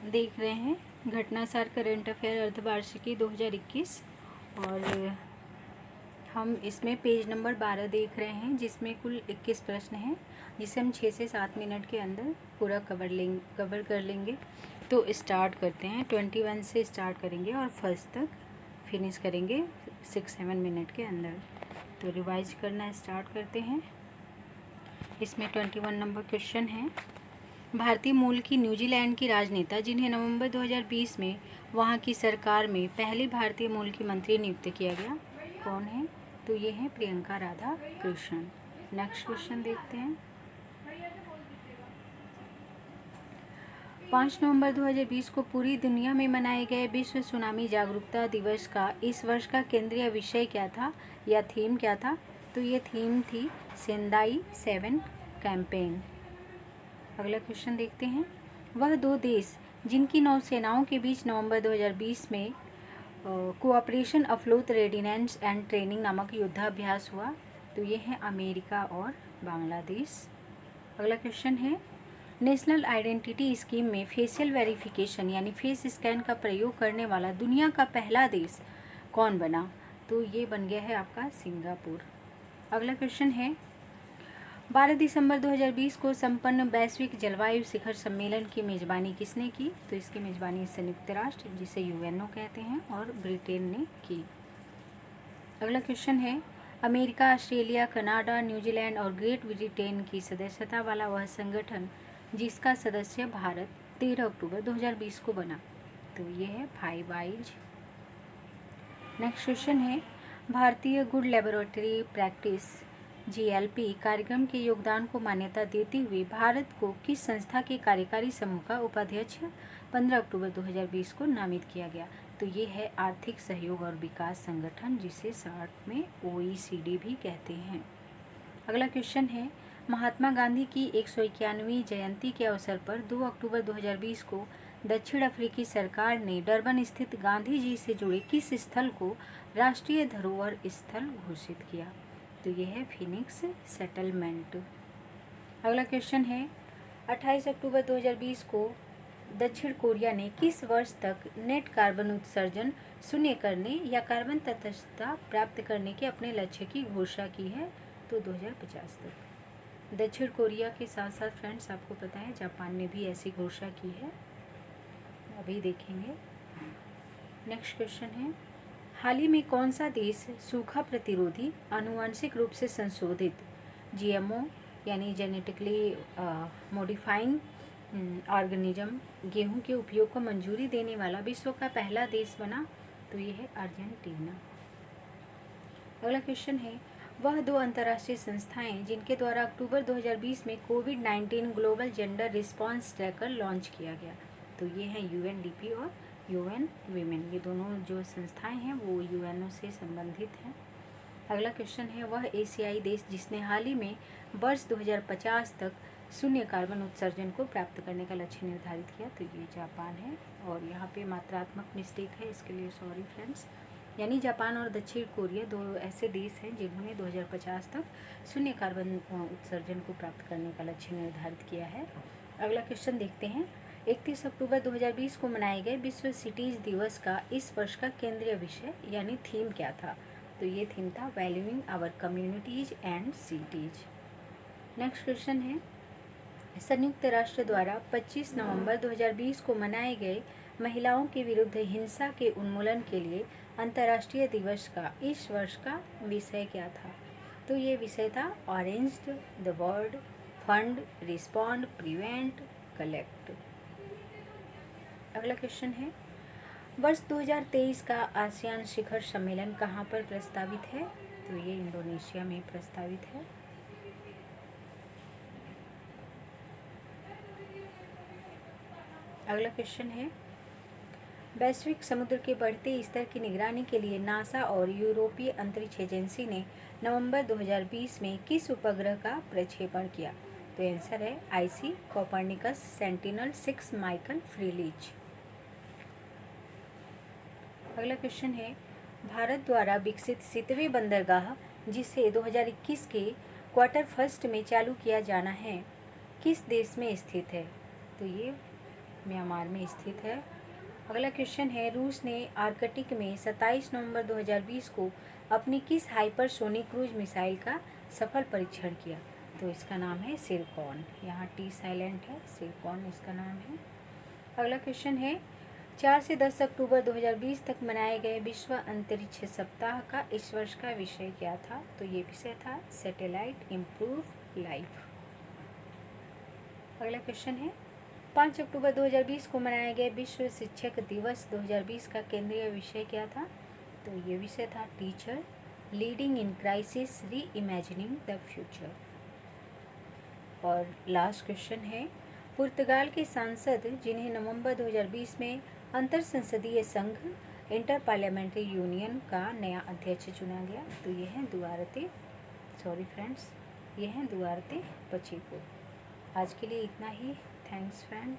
देख रहे हैं घटनासार करंट अफेयर अर्धवार्षिकी 2021 और हम इसमें पेज नंबर 12 देख रहे हैं जिसमें कुल 21 प्रश्न हैं जिसे हम 6 से 7 मिनट के अंदर पूरा कवर कर लेंगे। तो स्टार्ट करते हैं। 21 से स्टार्ट करेंगे और फर्स्ट तक फिनिश करेंगे 6-7 मिनट के अंदर। तो रिवाइज करना स्टार्ट करते हैं। इसमें 21 नंबर क्वेश्चन है, भारतीय मूल की न्यूजीलैंड की राजनेता जिन्हें नवंबर 2020 में वहां की सरकार में पहली भारतीय मूल की मंत्री नियुक्त किया गया, कौन है? तो ये है प्रियंका राधा कृष्णन। नेक्स्ट क्वेश्चन देखते हैं। 5 नवंबर 2020 को पूरी दुनिया में मनाए गए विश्व सुनामी जागरूकता दिवस का इस वर्ष का केंद्रीय विषय क्या था या थीम क्या था? तो ये थीम थी सेंदाई 7 कैंपेन। अगला क्वेश्चन देखते हैं। वह दो देश जिनकी नौसेनाओं के बीच नवंबर 2020 में cooperation afloat readiness and training नामक युद्धाभ्यास हुआ, तो ये है अमेरिका और बांग्लादेश। अगला क्वेश्चन है, नेशनल आइडेंटिटी स्कीम में फेशियल वेरिफिकेशन यानी फेस स्कैन का प्रयोग करने वाला दुनिया का पहला देश कौन बना? तो ये बन गया है आपका सिंगापुर। अगला क्वेश्चन है, 12 दिसंबर 2020 को संपन्न वैश्विक जलवायु शिखर सम्मेलन की मेजबानी किसने की? तो इसकी मेजबानी संयुक्त राष्ट्र जिसे यूएनओ कहते हैं और ब्रिटेन ने की। अगला क्वेश्चन है, अमेरिका, ऑस्ट्रेलिया, कनाडा, न्यूजीलैंड और ग्रेट ब्रिटेन की सदस्यता वाला वह संगठन जिसका सदस्य भारत 13 अक्टूबर 2020 को बना, तो ये है फाइव आइज। नेक्स्ट क्वेश्चन है, भारतीय गुड लेबोरेटरी प्रैक्टिस GLP कार्यक्रम के योगदान को मान्यता देते हुए भारत को किस संस्था के कार्यकारी समूह का उपाध्यक्ष 15 अक्टूबर 2020 को नामित किया गया? तो ये है आर्थिक सहयोग और विकास संगठन जिसे शॉर्ट में OECD भी कहते हैं। अगला क्वेश्चन है, महात्मा गांधी की 191वीं जयंती के अवसर पर 2 अक्टूबर 2020 को दक्षिण अफ्रीकी सरकार ने डरबन स्थित गांधी जी से जुड़े किस स्थल को राष्ट्रीय धरोहर स्थल घोषित किया? तो ये है फिनिक्स सेटलमेंट। अगला क्वेश्चन है, 28 अक्टूबर 2020 को दक्षिण कोरिया ने किस वर्ष तक नेट कार्बन उत्सर्जन शून्य करने या कार्बन तटस्थता प्राप्त करने के अपने लक्ष्य की घोषणा की है? तो 2050 तक। दक्षिण कोरिया के साथ साथ फ्रेंड्स आपको पता है जापान ने भी ऐसी घोषणा की है, अभी देखेंगे। नेक्स्ट क्वेश्चन है, हाल ही में कौन सा देश सूखा प्रतिरोधी आनुवंशिक रूप से संशोधित GMO यानी जेनेटिकली मॉडिफाइंग ऑर्गेनिज्म गेहूं के उपयोग को मंजूरी देने वाला विश्व का पहला देश बना? तो ये है अर्जेंटीना। अगला क्वेश्चन है, वह दो अंतर्राष्ट्रीय संस्थाएं जिनके द्वारा अक्टूबर 2020 में कोविड-19 global gender response tracker launch किया गया, तो ये है UNDP और UN वीमेन। ये दोनों जो संस्थाएं हैं वो UNO से संबंधित हैं। अगला क्वेश्चन है, वह एशियाई देश जिसने हाल ही में वर्ष 2050 तक शून्य कार्बन उत्सर्जन को प्राप्त करने का लक्ष्य निर्धारित किया, तो ये जापान है। और यहाँ पे मात्रात्मक मिस्टेक है, इसके लिए सॉरी फ्रेंड्स। यानी जापान और दक्षिण कोरिया दो ऐसे देश हैं जिन्होंने 2050 तक शून्य कार्बन उत्सर्जन को प्राप्त करने का लक्ष्य निर्धारित किया है। अगला क्वेश्चन देखते हैं, 31 अक्टूबर 2020 को मनाए गए विश्व सिटीज दिवस का इस वर्ष का केंद्रीय विषय यानी थीम क्या था? तो ये थीम था valuing our communities and cities. Next question है, संयुक्त राष्ट्र द्वारा 25 नवंबर 2020 को मनाए गए महिलाओं के विरुद्ध हिंसा के उन्मूलन के लिए अंतर्राष्ट्रीय दिवस का इस वर्ष का विषय क्या था? तो ये विषय था orange the world, fund, respond, prevent, collect. अगला क्वेश्चन है, वर्ष 2023 का आसियान शिखर सम्मेलन कहाँ पर प्रस्तावित है? तो ये इंडोनेशिया में प्रस्तावित है। अगला क्वेश्चन है, वैश्विक समुद्र के बढ़ते स्तर की निगरानी के लिए नासा और यूरोपीय अंतरिक्ष एजेंसी ने नवंबर 2020 में किस उपग्रह का प्रक्षेपण किया? तो आंसर है IC कोपर्निकस सेंटिनल-6 माइकल फ्रीलिच। अगला क्वेश्चन है, भारत द्वारा विकसित 7वें बंदरगाह जिसे 2021 के क्वार्टर फर्स्ट में चालू किया जाना है किस देश में स्थित है? तो ये म्यांमार में स्थित है। अगला क्वेश्चन है, रूस ने आर्कटिक में 27 नवंबर 2020 को अपनी किस हाइपरसोनिक क्रूज मिसाइल का सफल परीक्षण किया? तो इसका नाम है सिरकॉन। यहाँ टी साइलेंट है, सिरकॉन इसका नाम है। अगला क्वेश्चन है, 4 से 10 अक्टूबर 2020 तक मनाए गए विश्व अंतरिक्ष सप्ताह का इस वर्ष का विषय क्या था? तो ये विषय था सैटेलाइट इम्प्रूव लाइफ। अगला क्वेश्चन है, 5 अक्टूबर 2020 को मनाए गए विश्व शिक्षक दिवस 2020 का केंद्रीय विषय क्या था? तो ये विषय था टीचर लीडिंग इन क्राइसिस री इमेजिनिंग द फ्यूचर। और लास्ट क्वेश्चन है, पुर्तगाल के सांसद जिन्हें नवंबर 2020 में अंतर संसदीय संघ इंटर पार्लियामेंट्री यूनियन का नया अध्यक्ष चुना गया? तो ये हैं दुआरते पचेको। आज के लिए इतना ही। Thanks friend.